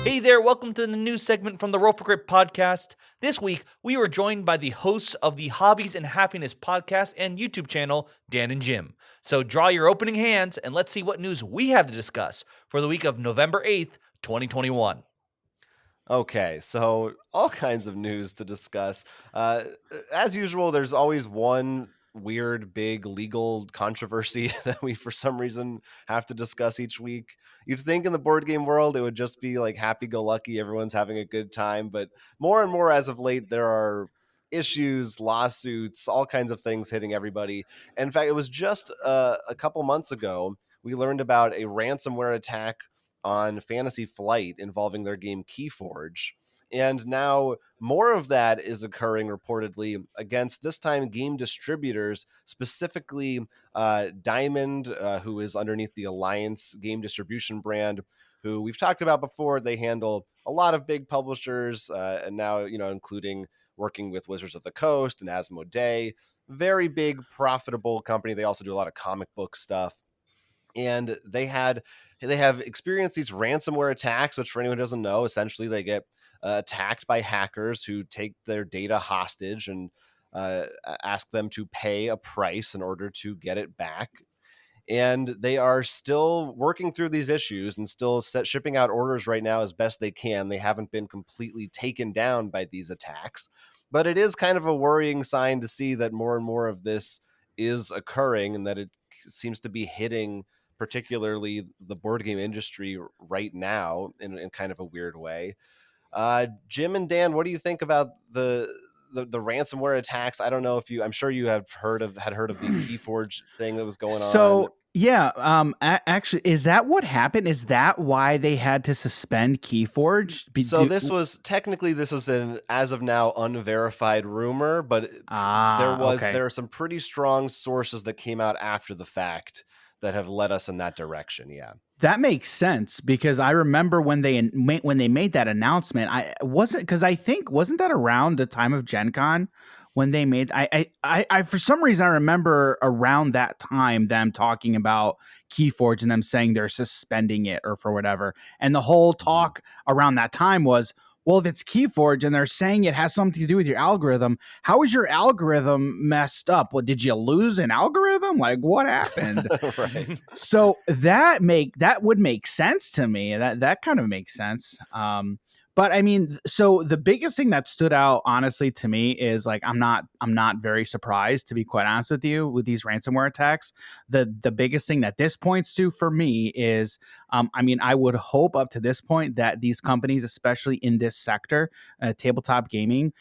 Hey there, welcome to the news segment from the Roll for Grip podcast. This week, we were joined by the hosts of the Hobbies and Happiness podcast and YouTube channel, Dan and Jim. So draw your opening hands and let's see what news we have to discuss for the week of November 8th, 2021. Okay, so all kinds of news to discuss. As usual, there's always one weird, big legal controversy that we, for some reason, have to discuss each week. You'd think in the board game world, it would just be like happy-go-lucky, everyone's having a good time. But more and more as of late, there are issues, lawsuits, all kinds of things hitting everybody. And in fact, it was just a couple months ago, we learned about a ransomware attack on Fantasy Flight involving their game Keyforge. And now more of that is occurring reportedly against, this time, game distributors, specifically Diamond, who is underneath the Alliance game distribution brand, who we've talked about before. They handle a lot of big publishers, and now, including working with Wizards of the Coast and Asmodee. Very big, profitable company. They also do a lot of comic book stuff. And they have experienced these ransomware attacks, which, for anyone who doesn't know, essentially they get attacked by hackers who take their data hostage and ask them to pay a price in order to get it back. And they are still working through these issues and still shipping out orders right now as best they can. They haven't been completely taken down by these attacks, but it is kind of a worrying sign to see that more and more of this is occurring, and that it seems to be hitting particularly the board game industry right now in kind of a weird way. Jim and Dan, what do you think about the ransomware attacks? I don't know if I'm sure you had heard of the Keyforge thing that was going on. So yeah, actually, is that what happened? Is that why they had to suspend Keyforge? This is an, as of now, unverified there are some pretty strong sources that came out after the fact that have led us in that direction. Yeah. That makes sense, because I remember when they made that announcement, wasn't that around the time of Gen Con when they made, I for some reason I remember around that time them talking about Keyforge and them saying they're suspending it or for whatever. And the whole talk around that time was, well, if it's Keyforge and they're saying it has something to do with your algorithm, how is your algorithm messed up? What, did you lose an algorithm? Like, what happened? Right. So that would make sense to me. That kind of makes sense. But I mean, so the biggest thing that stood out, honestly, to me is, like, I'm not very surprised, to be quite honest with you, with these ransomware attacks. The biggest thing that this points to for me is, I would hope up to this point that these companies, especially in this sector, tabletop gaming,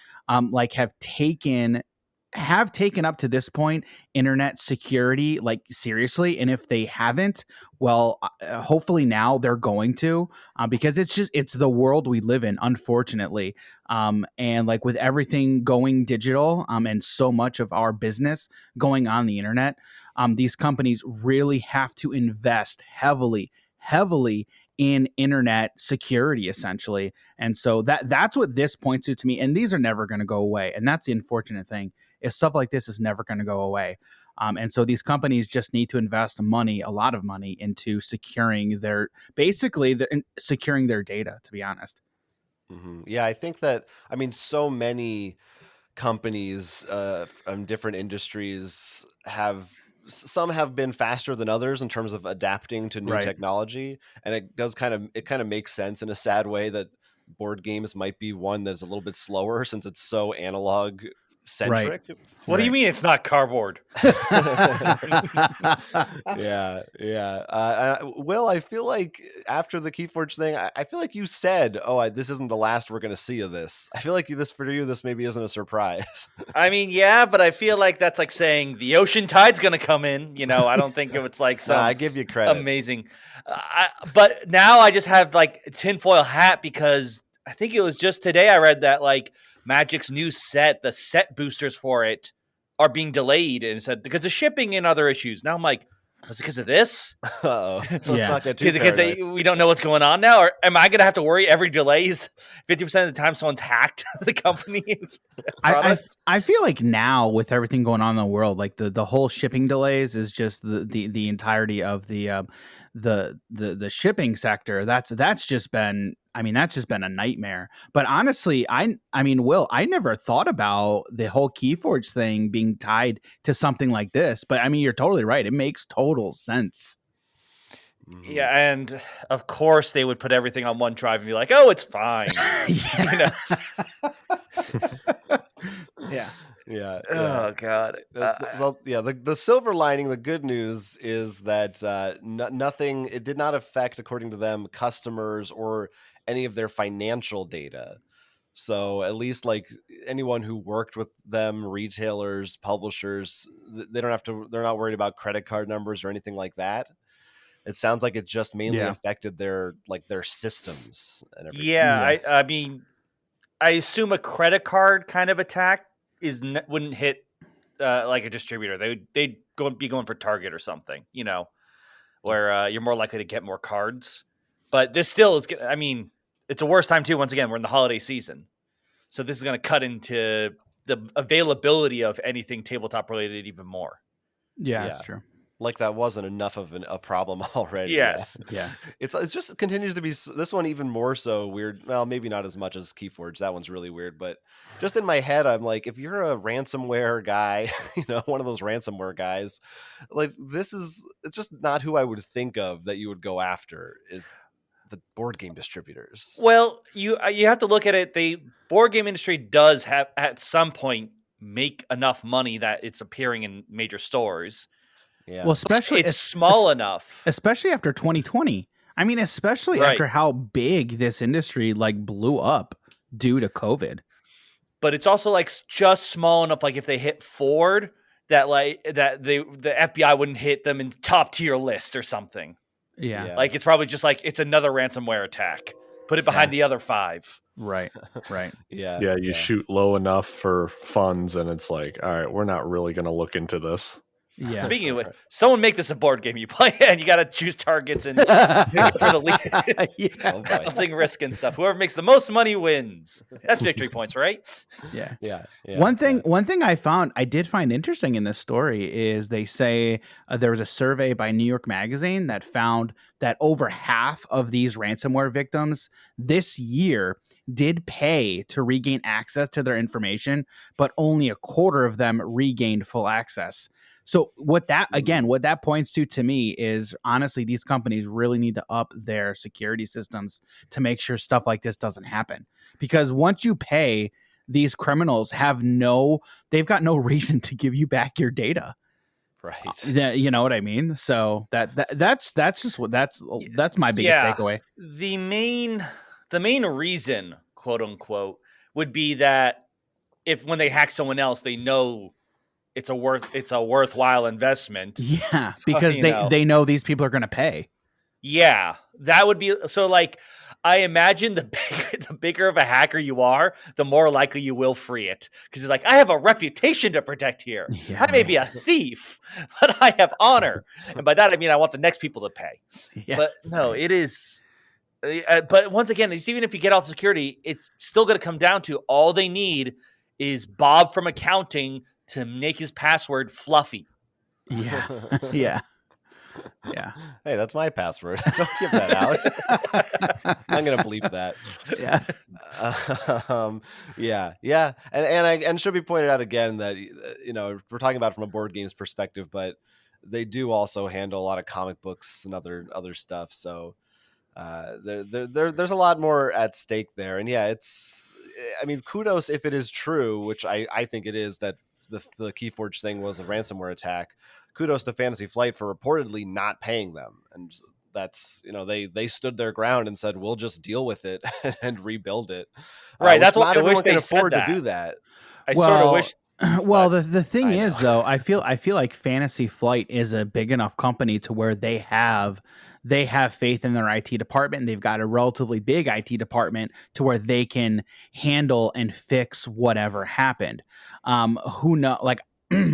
have taken up to this point internet security like seriously. And if they haven't, well, hopefully now they're going to, because it's the world we live in, unfortunately. And like with everything going digital, and so much of our business going on the internet, these companies really have to invest heavily in internet security, essentially. And so that's what this points to me. And these are never going to go away. And that's the unfortunate thing, is stuff like this is never going to go away. And so these companies just need to invest a lot of money into securing securing their data, to be honest. Mm-hmm. Yeah, I think that, so many companies from different industries some have been faster than others in terms of adapting to new technology. And it kind of makes sense in a sad way that board games might be one that's a little bit slower, since it's so analog centric. Right. What do you mean it's not cardboard? Yeah. Will, I feel like after the Keyforge thing, I feel like you said, this isn't the last we're going to see of this. I feel like this maybe isn't a surprise. Yeah, but I feel like that's like saying the ocean tide's going to come in. I don't think it's like some I give you credit. Amazing. But now I just have like a tinfoil hat, because I think it was just today I read that like Magic's new set, the set boosters for it are being delayed, and said because of shipping and other issues. Now I'm like, was it because of this? Uh-oh. Yeah. Because we don't know what's going on now? Or am I going to have to worry every delays 50% of the time someone's hacked the company? I feel like now, with everything going on in the world, like the whole shipping delays is just the entirety of the shipping sector. That's just been I mean, that's just been a nightmare. But honestly, I mean, Will, I never thought about the whole Keyforge thing being tied to something like this. But I mean, you're totally right. It makes total sense. Yeah, and of course they would put everything on OneDrive and be like, "Oh, it's fine." You know? Yeah. Yeah. Oh God. The silver lining, the good news is that nothing. It did not affect, according to them, customers or any of their financial data. So at least like anyone who worked with them, retailers, publishers, they don't have to. They're not worried about credit card numbers or anything like that. It sounds like it just mainly affected their systems and everything. Yeah, I mean, I assume a credit card kind of attack wouldn't hit like a distributor. They'd be going for Target or something, you know, where you're more likely to get more cards. But this still is. I mean, it's a worse time too. Once again, we're in the holiday season, so this is going to cut into the availability of anything tabletop related even more. Yeah, that's true. Like that wasn't enough of a problem already. Yes. Yeah. It's just continues to be this one even more so weird. Well, maybe not as much as Keyforge. That one's really weird, but just in my head, I'm like, if you're a ransomware guy, one of those ransomware guys, like it's just not who I would think of that you would go after is the board game distributors. Well, you have to look at it. The board game industry does have at some point make enough money that it's appearing in major stores. Yeah. Well, especially it's small enough, especially after 2020. I mean, especially after how big this industry blew up due to COVID. But it's also just small enough. Like if they hit Ford, that the FBI wouldn't hit them in top tier list or something. Yeah. Like it's probably just it's another ransomware attack. Put it behind the other 5. Right. Yeah. You shoot low enough for funds, and it's like, all right, we're not really going to look into this. Yeah. Speaking of which, someone make this a board game you play, and you got to choose targets and for the lead, balancing risk and stuff. Whoever makes the most money wins. That's victory points, right? Yeah. One thing I did find interesting in this story is they say there was a survey by New York Magazine that found that over half of these ransomware victims this year did pay to regain access to their information, but only a quarter of them regained full access. So what that points to me is honestly, these companies really need to up their security systems to make sure stuff like this doesn't happen. Because once you pay, these criminals they've got no reason to give you back your data. Right. You know what I mean? So that's my biggest takeaway. The main reason, quote unquote, would be that when they hack someone else, they know it's a worthwhile investment. Yeah, because they know these people are going to pay. Yeah, that would be so. I imagine the bigger of a hacker you are, the more likely you will free it, because it's I have a reputation to protect here. Yeah, I may be a thief, but I have honor, and by that I mean I want the next people to pay. Yeah. But no, it is. But once again, even if you get all the security, it's still going to come down to all they need is Bob from accounting to make his password fluffy. Yeah. Yeah. Hey, that's my password. Don't give that out. I'm gonna bleep that. Yeah. And it should be pointed out again that we're talking about it from a board games perspective, but they do also handle a lot of comic books and other stuff. So there's a lot more at stake there. And kudos if it is true, which I think it is, that the Keyforge thing was a ransomware attack. Kudos to Fantasy Flight for reportedly not paying them. And that's, they stood their ground and said, we'll just deal with it and rebuild it. Right. That's what not I wish everyone they can said afford that. to do that. I sort of wish. Well, the thing is, though, I feel like Fantasy Flight is a big enough company to where they have faith in their IT department. And they've got a relatively big IT department to where they can handle and fix whatever happened. Who know?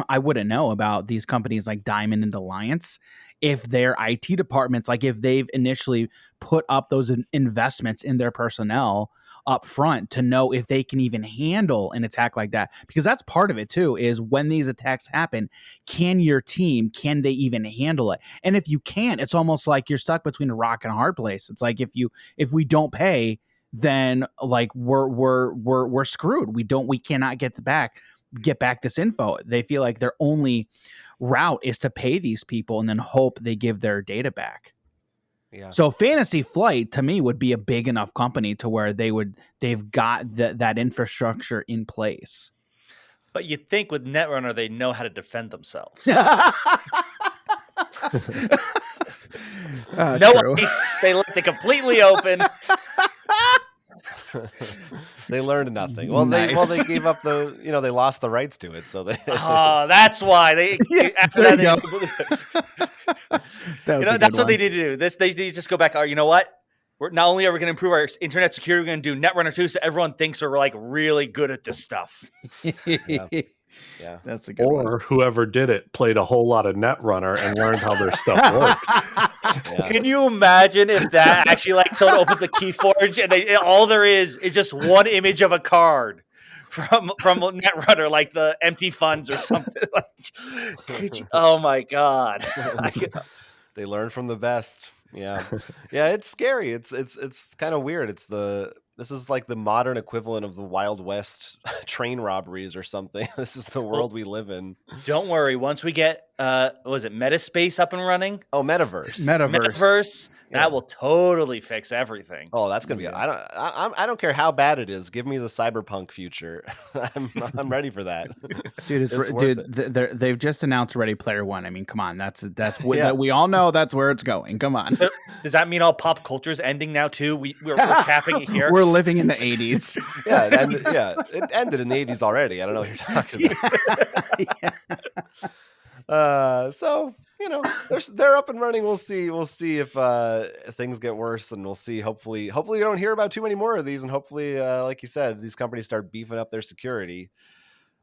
I wouldn't know about these companies like Diamond and Alliance if their IT departments, if they've initially put up those investments in their personnel up front to know if they can even handle an attack like that. Because that's part of it too, is when these attacks happen, can they even handle it? And if you can't, it's almost like you're stuck between a rock and a hard place. It's like if we don't pay, then like we're screwed. We cannot get back this info. They feel like their only route is to pay these people and then hope they give their data back. Yeah. So Fantasy Flight to me would be a big enough company to where they've got that infrastructure in place. But you'd think with Netrunner they know how to defend themselves. True. Ice. They left it completely open. They learned nothing. Well, Nice. they gave up they lost the rights to it. So they. Oh, that's why they. After there that, you they go. That was a good that's what one. they need to do. They just go back. Oh, you know what? We're not only are we going to improve our internet security, we're going to do Netrunner 2, so everyone thinks we're like really good at this stuff. Yeah. That's a good one. Or whoever did it played a whole lot of Netrunner and learned how their stuff worked. Yeah. Can you imagine if that actually like someone opens a Keyforge and all there is just one image of a card from Netrunner, like the empty funds or something? Oh my god! They learn from the best. Yeah. Yeah, it's scary. It's kind of weird. This is like the modern equivalent of the Wild West train robberies or something. This is the world we live in. Don't worry. Once we get was it Metaspace up and running? Oh, Metaverse. Metaverse. Yeah. That will totally fix everything. Oh, that's gonna be. I don't care how bad it is. Give me the cyberpunk future. I'm ready for that. Dude, It's worth they've just announced Ready Player One. I mean, come on, that's Yeah. we all know that's where it's going. Come on, Does that mean all pop culture is ending now too? We're capping it here. we're living in the 80s. It ended in the 80s already. I don't know what you're talking about. So they're up and running. We'll see if things get worse, and we'll see. Hopefully we don't hear about too many more of these, and hopefully, like you said, these companies start beefing up their security,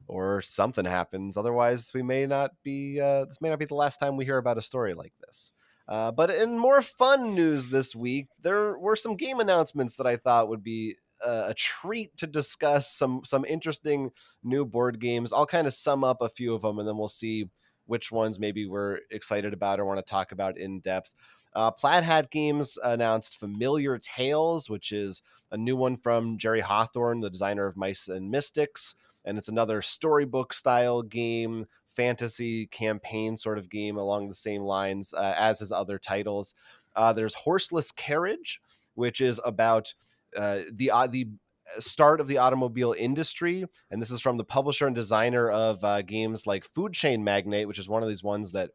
or something happens. Otherwise, we may not be. This may not be the last time we hear about a story like this. But in more fun news this week, there were some game announcements that I thought would be a treat to discuss. Some interesting new board games. I'll kind of sum up a few of them, and then we'll see which ones maybe we're excited about or want to talk about in depth. Plaid Hat Games announced Familiar Tales, which is a new one from Jerry Hawthorne, the designer of Mice and Mystics. And it's another storybook style game, fantasy campaign sort of game along the same lines as his other titles. There's Horseless Carriage, which is about the start of the automobile industry, and this is from the publisher and designer of games like Food Chain Magnate, which is one of these ones that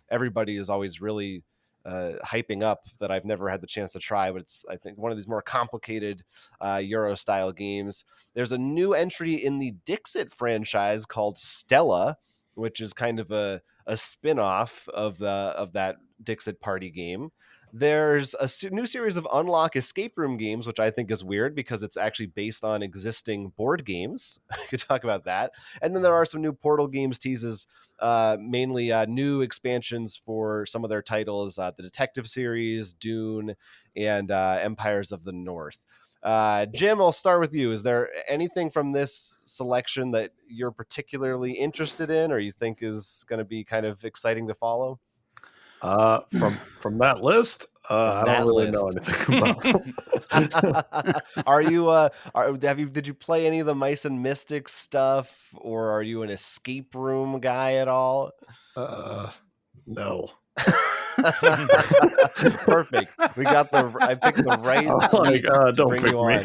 everybody is always really hyping up that I've never had the chance to try, but it's, I think, one of these more complicated Euro style games. There's a new entry in the Dixit franchise called Stella, which is kind of a spin-off of that Dixit party game. There's a new series of Unlock escape room games, which I think is weird because it's actually based on existing board games. We could talk about that. And then there are some new Portal games teases, mainly new expansions for some of their titles, the Detective series, Dune, and Empires of the North. Jim, I'll start with you. Is there anything from this selection that you're particularly interested in or you think is going to be kind of exciting to follow? From that list, I don't really know anything about. Are you did you play any of the Mice and Mystics stuff, or are you an escape room guy at all? No. Perfect. I picked the right. Don't pick me.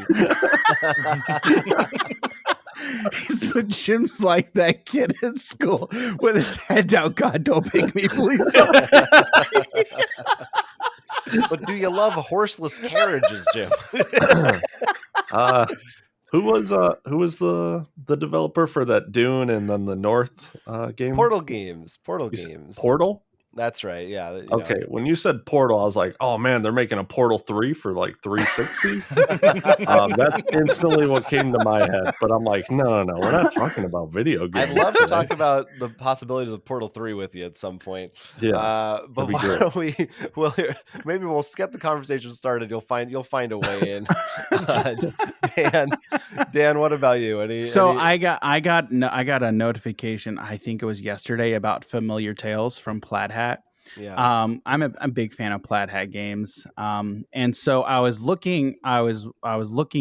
So Jim's like that kid in school with his head down. God, don't pick me, please. But do you love horseless carriages, Jim? Who was the developer for that Dune and then the North game? Portal games. Portal? That's right. Yeah. Okay. When you said Portal, I was like, oh man, they're making a Portal 3 for like 360. That's instantly what came to my head. But I'm like, no, we're not talking about video games. I'd love to talk about the possibilities of Portal 3 with you at some point. Yeah. But why don't maybe we'll get the conversation started. You'll find a way in. Dan, what about you? I got a notification. I think it was yesterday about Familiar Tales from Plaid Hat. I'm a big fan of Plaid Hat games. And so I was looking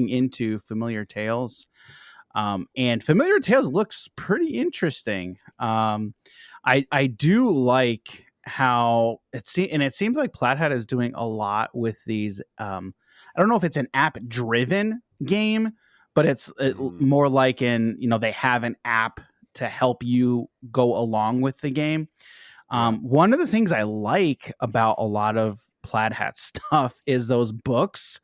into Familiar Tales. And Familiar Tales looks pretty interesting. I do like how it seems like Plaid Hat is doing a lot with these. I don't know if it's an app driven game, but it's more like they have an app to help you go along with the game. One of the things I like about a lot of Plaid Hat stuff is those books,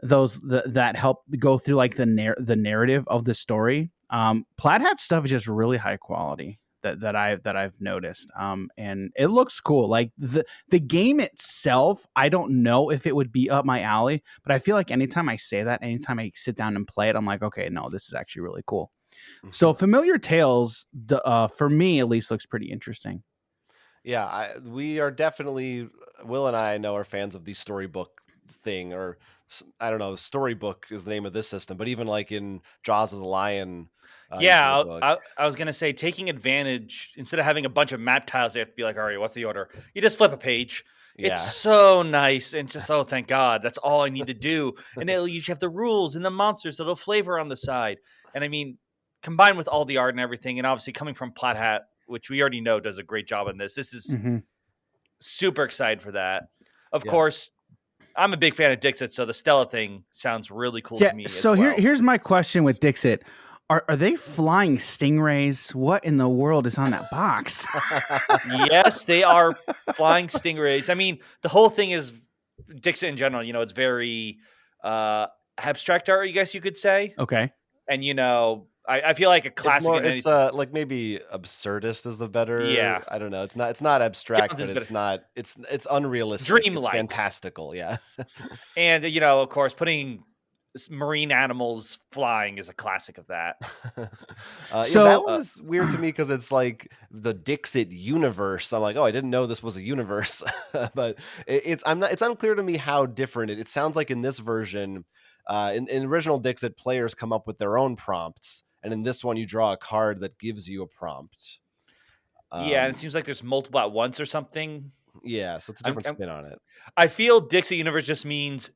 that help go through like the narrative of the story. Plaid Hat stuff is just really high quality that I've noticed. And it looks cool. Like the game itself, I don't know if it would be up my alley, but I feel like anytime I sit down and play it, I'm like, okay, no, this is actually really cool. So Familiar Tales, for me at least, looks pretty interesting. Yeah, we are definitely, Will and I know, are fans of the storybook thing, or I don't know, storybook is the name of this system, but even like in Jaws of the Lion. Yeah, book. I was gonna say, taking advantage, instead of having a bunch of map tiles, they have to be like, all right, what's the order? You just flip a page. Yeah. It's so nice, and just thank God, that's all I need to do. And you have the rules and the monsters, a little flavor on the side. And I mean, combined with all the art and everything, and obviously coming from Plaid Hat, which we already know does a great job in this. This is super excited for that. Of course, I'm a big fan of Dixit, so the Stella thing sounds really cool to me. So here's my question with Dixit. Are they flying stingrays? What in the world is on that box? Yes, they are flying stingrays. I mean, the whole thing is Dixit in general. It's very abstract art, I guess you could say. Okay. And I feel like a classic. It's like maybe absurdist is the better. Yeah. I don't know. It's not abstract, but it's not. It's unrealistic. Dreamlike. It's fantastical. Yeah. And of course, putting marine animals flying is a classic of that. So that one is weird to me because it's like the Dixit universe. I'm like, oh, I didn't know this was a universe, but it's unclear to me how different it sounds like in this version. In original Dixit, players come up with their own prompts, and in this one, you draw a card that gives you a prompt. Yeah, and it seems like there's multiple at once or something. Yeah, so it's a different spin on it. I feel Dixit universe just means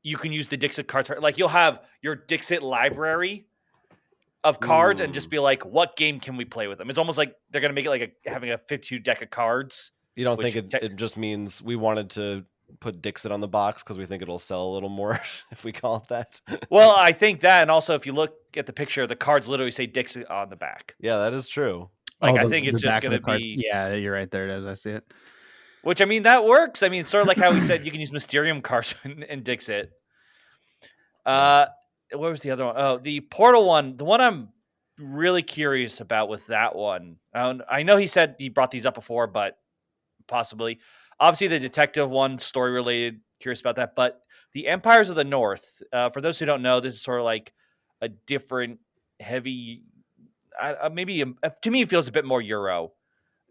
you can use the Dixit cards. Like you'll have your Dixit library of cards and just be like, what game can we play with them? It's almost like they're going to make it like having a 52 deck of cards. You don't think it just means we wanted to put Dixit on the box because we think it'll sell a little more if we call it that? Well, I think that, and also if you look at the picture, the cards literally say Dixit on the back. Yeah, that is true. Like I think it's just going to be. Yeah, you're right. There it is. I see it. Which, I mean, that works. I mean, it's sort of like how we said you can use Mysterium cards in Dixit. What was the other one? Oh, the Portal one. The one I'm really curious about with that one. I know he said he brought these up before, but possibly. Obviously, the detective one, story related. Curious about that. But the Empires of the North. For those who don't know, this is sort of like a different, heavy. Maybe to me, it feels a bit more Euro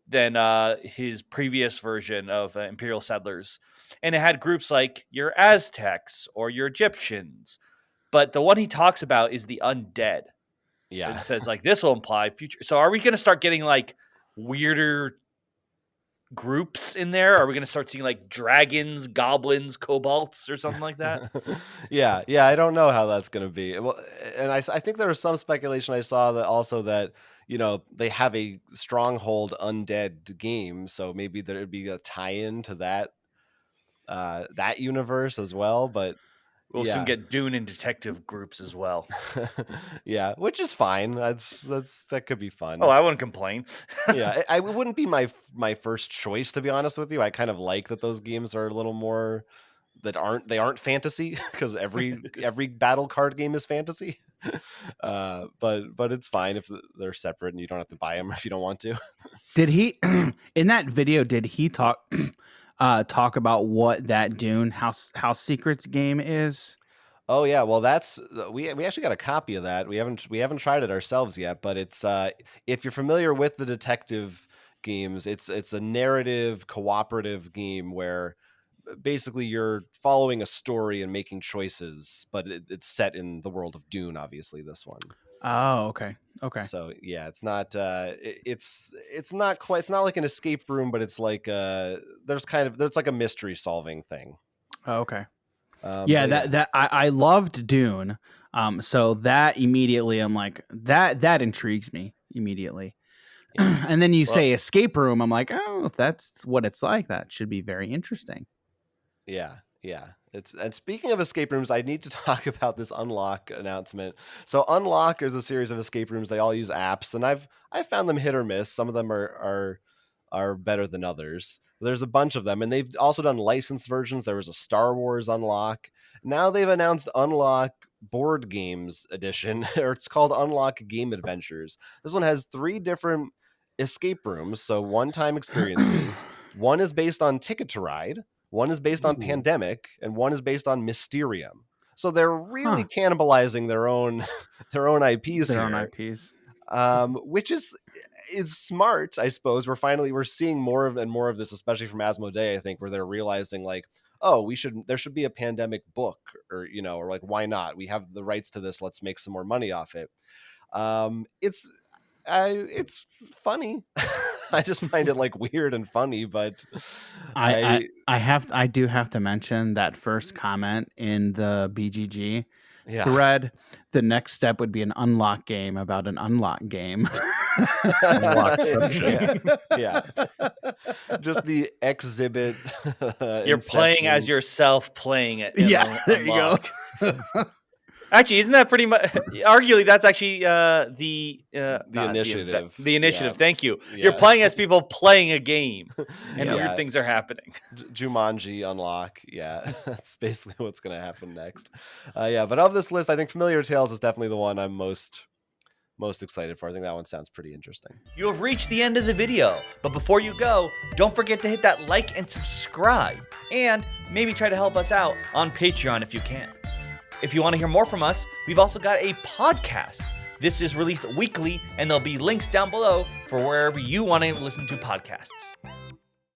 than his previous version of Imperial Settlers. And it had groups like your Aztecs or your Egyptians. But the one he talks about is the undead. Yeah. It says like this will imply future. So are we going to start getting like weirder groups in there? Are we going to start seeing like dragons, goblins, kobolds or something like that? Yeah. I don't know how that's going to be. Well, and I think there was some speculation I saw that also that, they have a Stronghold undead game, so maybe there'd be a tie-in to that universe as well. But we'll soon get Dune and detective groups as well. Yeah, which is fine. That could be fun. Oh, I wouldn't complain. Yeah, it wouldn't be my first choice, to be honest with you. I kind of like that those games are a little more they aren't fantasy because every battle card game is fantasy. But it's fine if they're separate and you don't have to buy them if you don't want to. Did he in that video? Did he talk about what that Dune House Secrets game is? Oh yeah, well that's we actually got a copy of that. We haven't tried it ourselves yet, but it's if you're familiar with the detective games, it's a narrative cooperative game where basically you're following a story and making choices, but it's set in the world of Dune, obviously this one. Oh, okay. Okay. So yeah, it's not it's not quite, it's not like an escape room, but it's like there's like a mystery solving thing. Oh, okay. Yeah, that I loved Dune. So that immediately I'm like that intrigues me immediately. Yeah. And then you say escape room, I'm like, oh, if that's what it's like, that should be very interesting. Yeah. And speaking of escape rooms, I need to talk about this Unlock announcement. So Unlock is a series of escape rooms. They all use apps, and I've found them hit or miss. Some of them are better than others. There's a bunch of them, and they've also done licensed versions. There was a Star Wars Unlock. Now they've announced Unlock Board Games Edition, or it's called Unlock Game Adventures. This one has 3 different escape rooms, so one-time experiences. One is based on Ticket to Ride. One is based on Pandemic, and one is based on Mysterium. So they're really cannibalizing their own IPs Their here. own IPs. Which is smart, I suppose. We're seeing more of this, especially from Asmodee, I think, where they're realizing like, oh, there should be a Pandemic book, or or like, why not? We have the rights to this. Let's make some more money off it. It's funny. I just find it like weird and funny, but I do have to mention that first comment in the BGG thread. The next step would be an unlock game about an unlock game. Unlockception. Yeah. Just the exhibit. You're playing as yourself playing it. There you go. Actually, isn't that pretty much? Arguably, that's actually the initiative. The initiative. Yeah. Thank you. Yeah. You're playing as people playing a game, and weird things are happening. Jumanji Unlock. Yeah, that's basically what's going to happen next. But of this list, I think Familiar Tales is definitely the one I'm most excited for. I think that one sounds pretty interesting. You have reached the end of the video, but before you go, don't forget to hit that like and subscribe, and maybe try to help us out on Patreon if you can. If you want to hear more from us, we've also got a podcast. This is released weekly, and there'll be links down below for wherever you want to listen to podcasts.